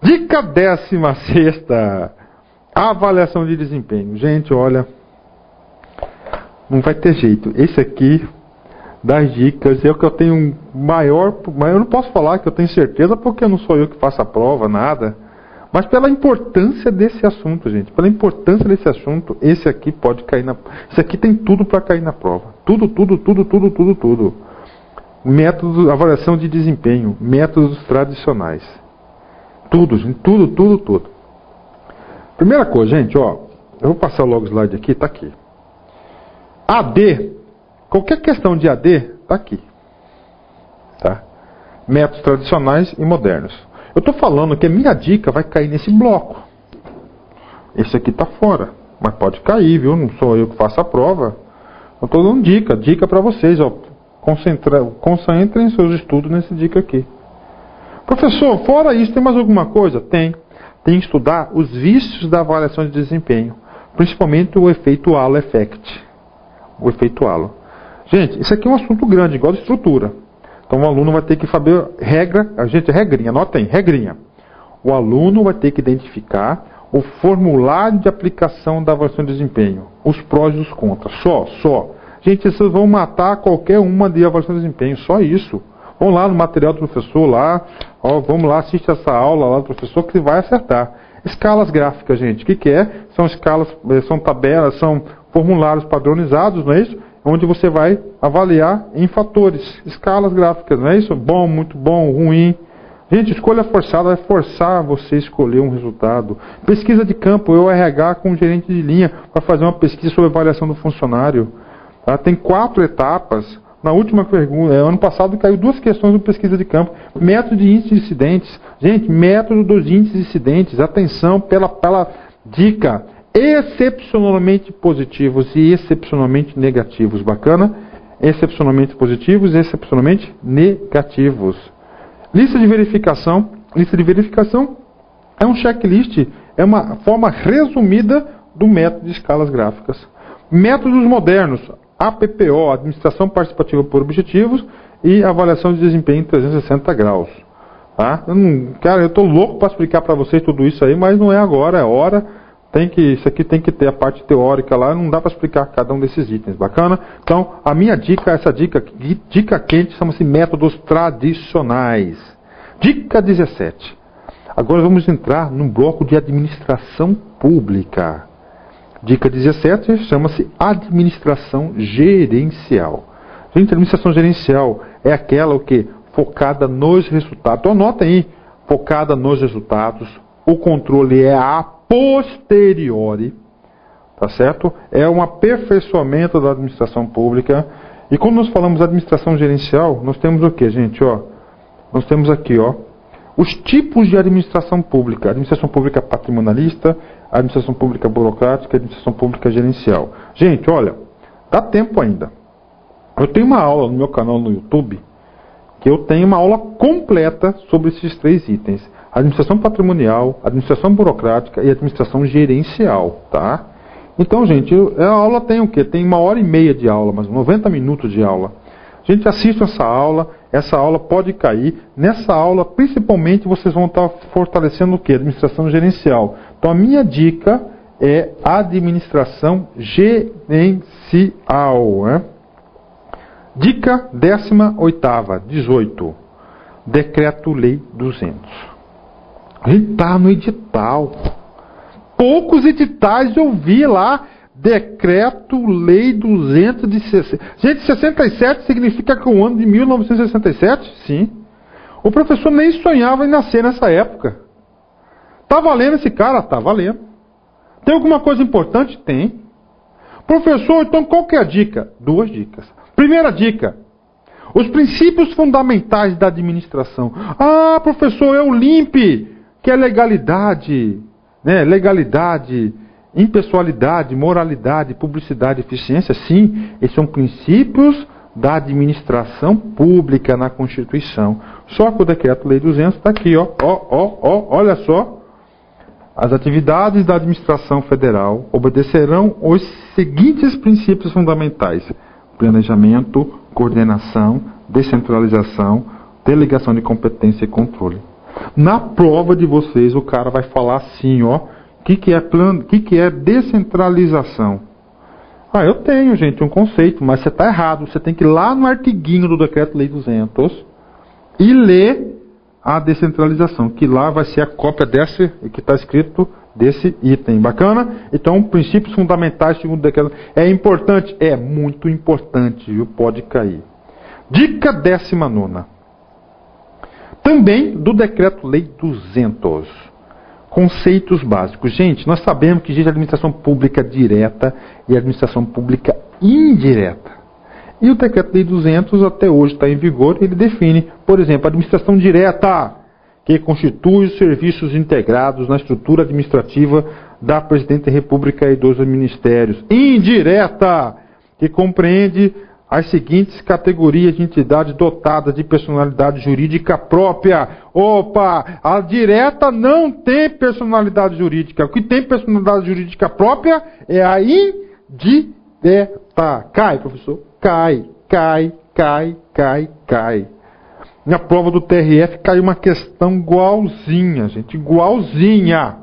Dica 16ª. Avaliação de desempenho. Gente, olha, não vai ter jeito. Esse aqui, das dicas, é o que eu tenho maior... Mas eu não posso falar que eu tenho certeza, porque não sou eu que faço a prova, nada. Mas pela importância desse assunto, gente. Pela importância desse assunto, esse aqui pode cair na... Esse aqui tem tudo para cair na prova. Tudo. Métodos, avaliação de desempenho. Métodos tradicionais. Tudo, gente. Tudo. Primeira coisa, gente, ó. Eu vou passar logo o slide aqui, tá aqui. AD. Qualquer questão de AD, tá aqui. Tá? Métodos tradicionais e modernos. Eu estou falando que a minha dica vai cair nesse bloco. Esse aqui está fora. Mas pode cair, viu? Não sou eu que faço a prova. Eu estou dando dica para vocês. Ó. Concentrem seus estudos nessa dica aqui. Professor, fora isso, tem mais alguma coisa? Tem. Tem que estudar os vícios da avaliação de desempenho. Principalmente o efeito halo effect. O efeito halo. Gente, isso aqui é um assunto grande, igual de estrutura. Então o aluno vai ter que saber regrinha, anotem, regrinha. O aluno vai ter que identificar o formulário de aplicação da avaliação de desempenho, os prós e os contras, só. Gente, vocês vão matar qualquer uma de avaliação de desempenho, só isso. Vão lá no material do professor, vamos lá, assiste essa aula lá do professor que vai acertar. Escalas gráficas, gente, o que é? São escalas, são tabelas, são formulários padronizados, não é isso? Onde você vai avaliar em fatores, escalas gráficas, não é isso? Bom, muito bom, ruim. Gente, escolha forçada vai forçar você a escolher um resultado. Pesquisa de campo, eu RH com o gerente de linha para fazer uma pesquisa sobre avaliação do funcionário. Tá? Tem 4 etapas. Na última pergunta, ano passado caiu 2 questões de pesquisa de campo. Método de índice de incidentes. Gente, método dos índices de incidentes. Atenção pela dica. Excepcionalmente positivos e excepcionalmente negativos. Bacana? Excepcionalmente positivos e excepcionalmente negativos. Lista de verificação. Lista de verificação é um checklist, é uma forma resumida do método de escalas gráficas. Métodos modernos. APPO, Administração Participativa por Objetivos e Avaliação de Desempenho em 360 graus. Tá? Eu estou louco para explicar para vocês tudo isso aí, mas não é agora, é hora. Isso aqui tem que ter a parte teórica lá, não dá para explicar cada um desses itens, bacana? Então, a minha dica, essa dica quente, chama-se métodos tradicionais. Dica 17. Agora vamos entrar num bloco de administração pública. Dica 17 chama-se administração gerencial. Gente, administração gerencial é aquela focada nos resultados. Então anota aí, focada nos resultados. O controle é a posteriori, tá certo? É um aperfeiçoamento da administração pública. E quando nós falamos de administração gerencial, nós temos o que, gente? Nós temos aqui, os tipos de administração pública. Administração pública patrimonialista, administração pública burocrática, administração pública gerencial. Gente, olha, dá tempo ainda. Eu tenho uma aula no meu canal no YouTube, que eu tenho uma aula completa sobre esses 3 itens. Administração patrimonial, administração burocrática e administração gerencial, tá? Então, gente, a aula tem o quê? Tem 1h30 de aula, mas 90 minutos de aula. Gente, assistam essa aula pode cair. Nessa aula, principalmente, vocês vão estar fortalecendo o quê? Administração gerencial. Então, a minha dica é administração gerencial. Né? Dica 18ª, 18. Decreto-Lei 200. A gente está no edital. Poucos editais eu vi lá. Decreto-Lei 200 de 60. Gente, 67 significa que o ano de 1967? Sim. O professor nem sonhava em nascer nessa época. Tá valendo esse cara? Tá valendo. Tem alguma coisa importante? Tem. Professor, então qual que é a dica? 2 dicas. Primeira dica. Os princípios fundamentais da administração. Ah, professor, é o LIMP, que é legalidade, né? Legalidade, impessoalidade, moralidade, publicidade, eficiência. Sim, esses são princípios da administração pública na Constituição. Só que o Decreto-Lei 200 está aqui, olha só. As atividades da administração federal obedecerão os seguintes princípios fundamentais: planejamento, coordenação, descentralização, delegação de competência e controle. Na prova de vocês, o cara vai falar assim, ó, o que é descentralização? Ah, eu tenho, gente, um conceito, mas você está errado. Você tem que ir lá no artiguinho do Decreto-Lei 200 e ler a descentralização, que lá vai ser a cópia desse, que está escrito desse item. Bacana? Então, princípios fundamentais segundo o decreto. É importante? É muito importante, viu? Pode cair. Dica 19ª. Também do Decreto-Lei 200. Conceitos básicos. Gente, nós sabemos que existe administração pública direta e administração pública indireta. E o Decreto-Lei 200 até hoje está em vigor. Ele define, por exemplo, a administração direta, que constitui os serviços integrados na estrutura administrativa da Presidente da República e dos ministérios. Indireta, que compreende as seguintes categorias de entidades dotadas de personalidade jurídica própria. Opa, a direta não tem personalidade jurídica. O que tem personalidade jurídica própria é a indireta. Cai, professor? Cai. Na prova do TRF caiu uma questão igualzinha, gente. Igualzinha.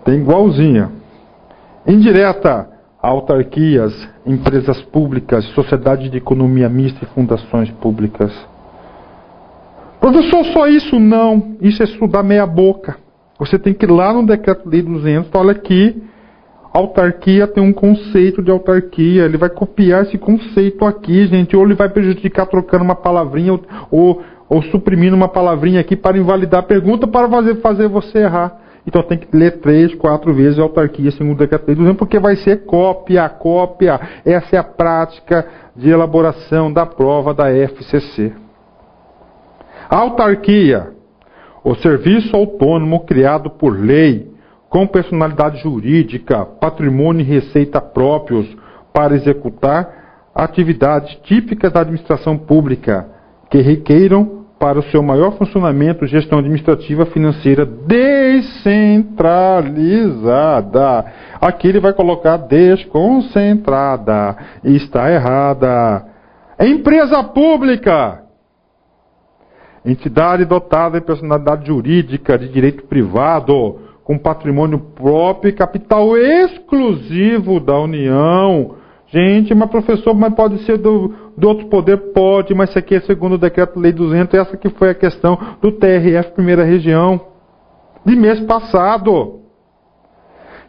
Tem igualzinha. Indireta. Autarquias, empresas públicas, sociedades de economia mista e fundações públicas. Professor, só isso? Não. Isso é estudar meia boca. Você tem que ir lá no Decreto-Lei 200, olha aqui, autarquia tem um conceito de autarquia, ele vai copiar esse conceito aqui, gente, ou ele vai prejudicar trocando uma palavrinha, ou suprimindo uma palavrinha aqui para invalidar a pergunta, para fazer você errar. Então tem que ler 3, 4 vezes a autarquia segundo o Decreto-Lei 200, porque vai ser cópia. Essa é a prática de elaboração da prova da FCC. Autarquia, o serviço autônomo criado por lei, com personalidade jurídica, patrimônio e receita próprios, para executar atividades típicas da administração pública, que requeiram para o seu maior funcionamento gestão administrativa financeira descentralizada. Aqui ele vai colocar desconcentrada. Está errada. Empresa pública. Entidade dotada de personalidade jurídica de direito privado, com patrimônio próprio e capital exclusivo da União. Gente, mas professor, mas pode ser do outro poder? Pode, mas isso aqui é segundo o Decreto-Lei 200, essa que foi a questão do TRF Primeira Região, de mês passado.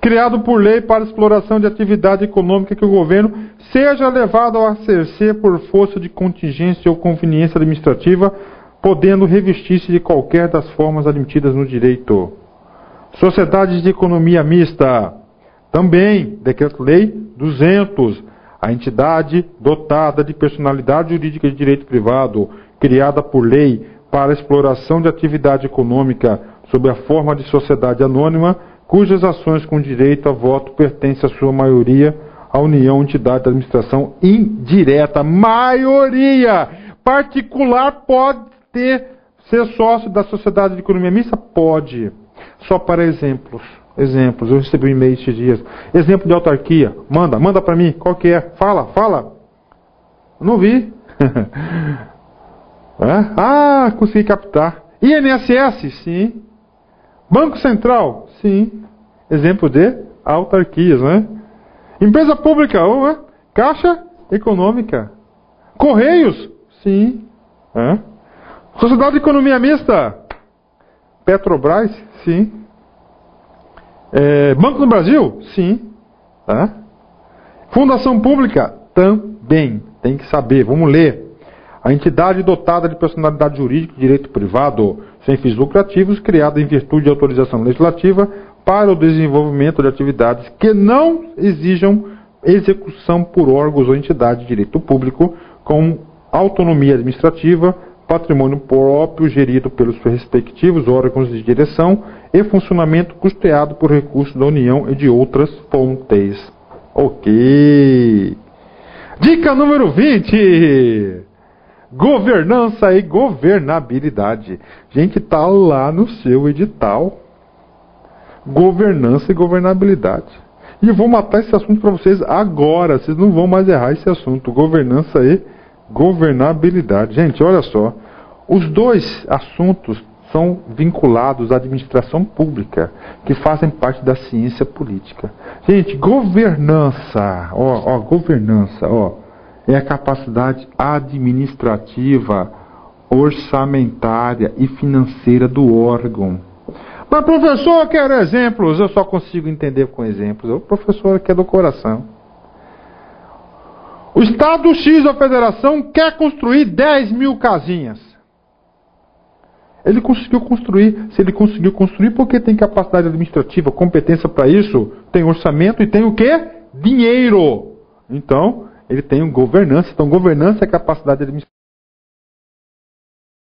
Criado por lei para exploração de atividade econômica que o governo seja levado a exercer por força de contingência ou conveniência administrativa, podendo revestir-se de qualquer das formas admitidas no direito. Sociedades de economia mista. Também, Decreto-Lei 200, a entidade dotada de personalidade jurídica de direito privado, criada por lei para exploração de atividade econômica sob a forma de sociedade anônima, cujas ações com direito a voto pertencem à sua maioria à União, entidade de administração indireta. Maioria! Particular pode ser sócio da sociedade de economia mista? Pode. Só para exemplos, eu recebi um e-mail esses dias. Exemplo de autarquia. Manda para mim. Qual que é? Fala. Não vi. Consegui captar. INSS? Sim. Banco Central? Sim. Exemplo de autarquias, né? Empresa pública? Caixa Econômica. Correios? Sim. Sociedade de Economia Mista? Petrobras? Sim. Banco do Brasil? Sim. Fundação Pública? Também. Tem que saber. Vamos ler. A entidade dotada de personalidade jurídica de direito privado, sem fins lucrativos, criada em virtude de autorização legislativa para o desenvolvimento de atividades que não exijam execução por órgãos ou entidades de direito público, com autonomia administrativa, patrimônio próprio gerido pelos respectivos órgãos de direção e funcionamento custeado por recursos da União e de outras fontes. Ok. Dica número 20. Governança e governabilidade. Gente, está lá no seu edital. Governança e governabilidade. E eu vou matar esse assunto para vocês agora. Vocês não vão mais errar esse assunto. Governança e governabilidade. Gente, olha só. Os dois assuntos são vinculados à administração pública, que fazem parte da ciência política. Gente, governança, governança, é a capacidade administrativa, orçamentária e financeira do órgão. Mas professor, eu quero exemplos, eu só consigo entender com exemplos. O professor quer do coração. O Estado X da Federação quer construir 10 mil casinhas. Ele conseguiu construir. Se ele conseguiu construir, porque tem capacidade administrativa, competência para isso, tem orçamento e tem o quê? Dinheiro. Então, ele tem governança. Então, governança é capacidade administrativa.